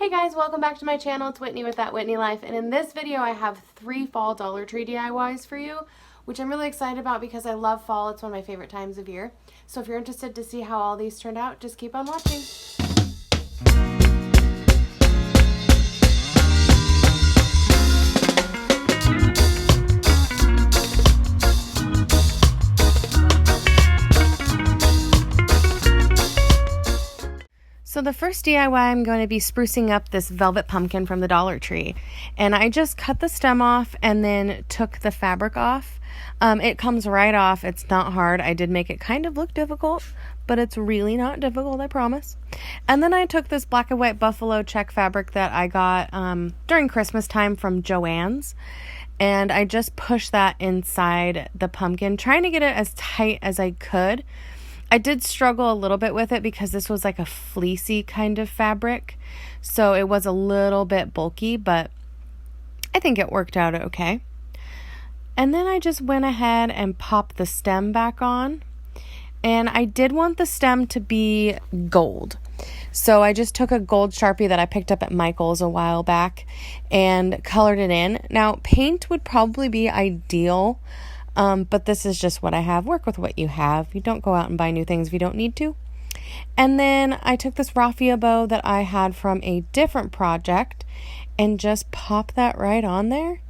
Hey guys, welcome back to my channel. It's Whitney with That Whitney Life, and in this video I have 3 fall Dollar Tree DIYs for you, which I'm really excited about because I love fall. It's one of my favorite times of year. So if you're interested to see how all these turned out, just keep on watching. So the first DIY, I'm going to be sprucing up this velvet pumpkin from the Dollar Tree. And I just cut the stem off and then took the fabric off. It comes right off. It's not hard. I did make it kind of look difficult, but it's really not difficult, I promise. And then I took this black and white buffalo check fabric that I got during Christmas time from Joann's. And I just pushed that inside the pumpkin, trying to get it as tight as I could. I did struggle a little bit with it because this was like a fleecy kind of fabric, so it was a little bit bulky, but I think it worked out okay. And then I just went ahead and popped the stem back on, and I did want the stem to be gold. So I just took a gold Sharpie that I picked up at Michael's a while back and colored it in. Now, paint would probably be ideal, but this is just what I have. Work with what you have. You don't go out and buy new things if you don't need to. And then I took this raffia bow that I had from a different project and just popped that right on there.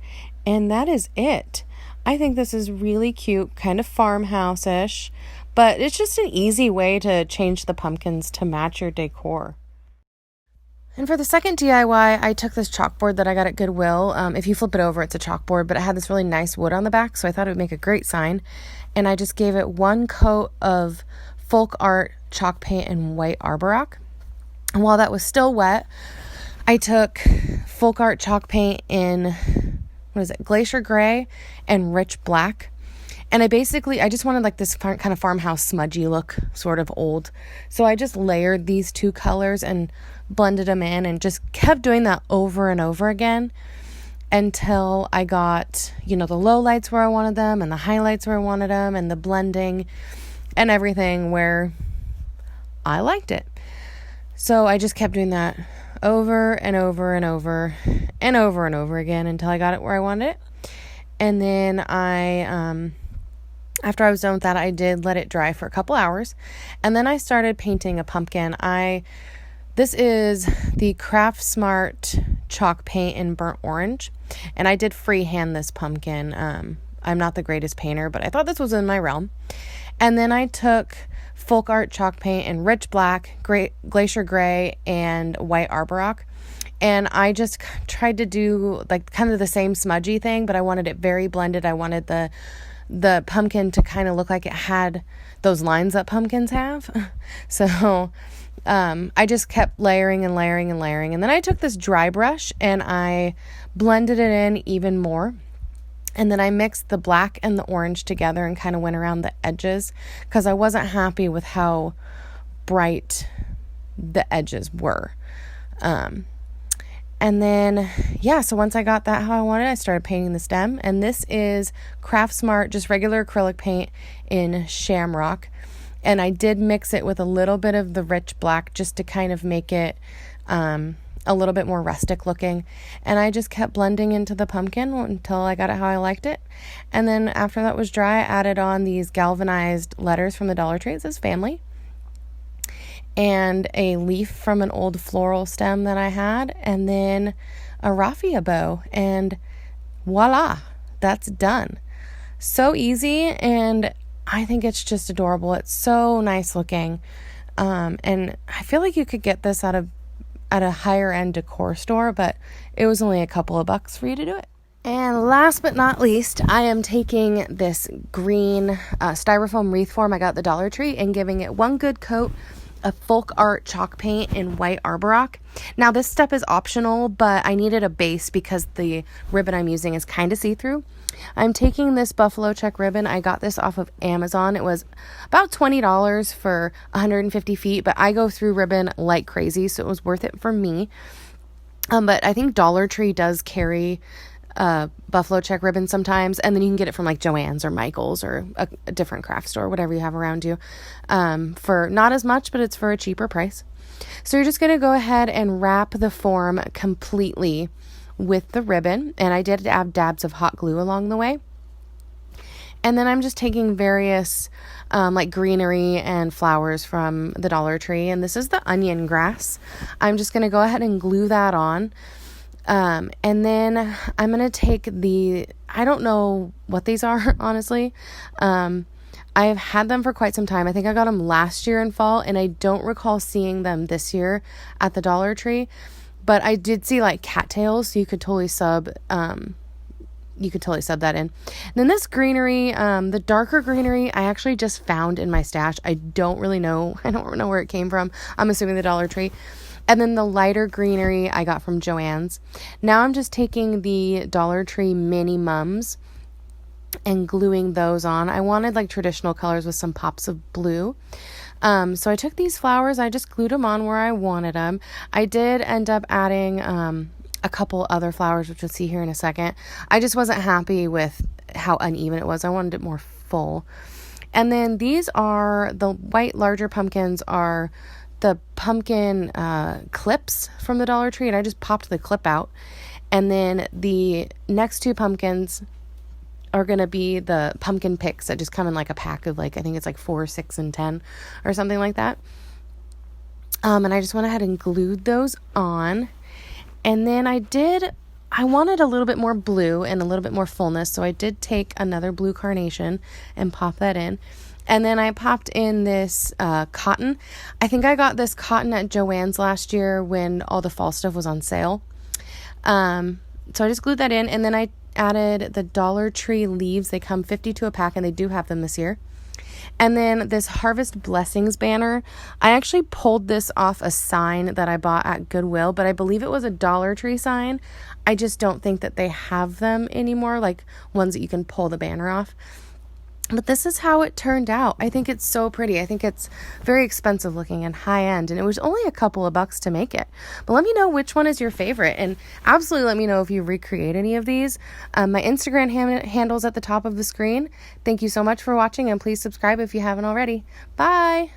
And that is it. I think this is really cute, kind of farmhouse-ish, but it's just an easy way to change the pumpkins to match your decor. And for the second DIY, I took this chalkboard that I got at Goodwill. If you flip it over, it's a chalkboard, but it had this really nice wood on the back, so I thought it would make a great sign. And I just gave it one coat of folk art chalk paint and white arborock. And while that was still wet, I took folk art chalk paint in, Glacier Gray and Rich Black. And I just wanted like this kind of farmhouse smudgy look, sort of old. So I just layered these two colors and blended them in and just kept doing that over and over again until I got, the low lights where I wanted them and the highlights where I wanted them and the blending and everything where I liked it. So I just kept doing that over and over and over and over and over again until I got it where I wanted it. And then after I was done with that, I did let it dry for a couple hours. And then I started painting a pumpkin. This is the Craft Smart chalk paint in burnt orange. And I did freehand this pumpkin. I'm not the greatest painter, but I thought this was in my realm. And then I took folk art chalk paint in Rich Black, Glacier Gray, and white arborock. And I just tried to do like kind of the same smudgy thing, but I wanted it very blended. I wanted the pumpkin to kind of look like it had those lines that pumpkins have. So I just kept layering and layering and layering. And then I took this dry brush and I blended it in even more. And then I mixed the black and the orange together and kind of went around the edges because I wasn't happy with how bright the edges were. And then, so once I got that how I wanted, I started painting the stem. And this is Craft Smart, just regular acrylic paint in Shamrock. And I did mix it with a little bit of the Rich Black just to kind of make it a little bit more rustic looking. And I just kept blending into the pumpkin until I got it how I liked it. And then after that was dry, I added on these galvanized letters from the Dollar Tree. It says family. And a leaf from an old floral stem that I had, and then a raffia bow, and voila, that's done. So easy, and I think it's just adorable. It's so nice looking, and I feel like you could get this at a higher end decor store, but it was only a couple of bucks for you to do it. And last but not least, I am taking this green styrofoam wreath form I got at the Dollar Tree and giving it one good coat of folk art chalk paint in white arborock. Now this step is optional, but I needed a base because the ribbon I'm using is kind of see-through. I'm taking this buffalo check ribbon. I got this off of Amazon. It was about $20 for 150 feet, but I go through ribbon like crazy, so it was worth it for me. But I think Dollar Tree does carry buffalo check ribbon sometimes, and then you can get it from like Joann's or Michael's or a different craft store, whatever you have around you, for not as much, but it's for a cheaper price. So you're just going to go ahead and wrap the form completely with the ribbon. And I did add dabs of hot glue along the way. And then I'm just taking various like greenery and flowers from the Dollar Tree. And this is the onion grass. I'm just going to go ahead and glue that on. And then I'm going to take I don't know what these are, honestly. I've had them for quite some time. I think I got them last year in fall, and I don't recall seeing them this year at the Dollar Tree. But I did see like cattails, so you could totally sub that in. And then this greenery, the darker greenery, I actually just found in my stash. I don't know where it came from. I'm assuming the Dollar Tree. And then the lighter greenery I got from Joann's. Now I'm just taking the Dollar Tree mini mums and gluing those on. I wanted like traditional colors with some pops of blue. So I took these flowers, I just glued them on where I wanted them. I did end up adding a couple other flowers, which you'll see here in a second. I just wasn't happy with how uneven it was. I wanted it more full. And then these are the white larger pumpkins are the pumpkin clips from the Dollar Tree, and I just popped the clip out. And then the next two pumpkins are going to be the pumpkin picks that just come in like a pack of like, I think it's like 4, 6, and 10 or something like that. And I just went ahead and glued those on. And then I wanted a little bit more blue and a little bit more fullness. So I did take another blue carnation and pop that in. And then I popped in this cotton. I think I got this cotton at Joann's last year when all the fall stuff was on sale. So I just glued that in, and then I added the Dollar Tree leaves. They come 52 a pack, and they do have them this year. And then this Harvest Blessings banner. I actually pulled this off a sign that I bought at Goodwill, but I believe it was a Dollar Tree sign. I just don't think that they have them anymore, like ones that you can pull the banner off. But this is how it turned out. I think it's so pretty. I think it's very expensive looking and high end, and it was only a couple of bucks to make it. But let me know which one is your favorite, and absolutely let me know if you recreate any of these. My Instagram handle's at the top of the screen. Thank you so much for watching, and please subscribe if you haven't already. Bye!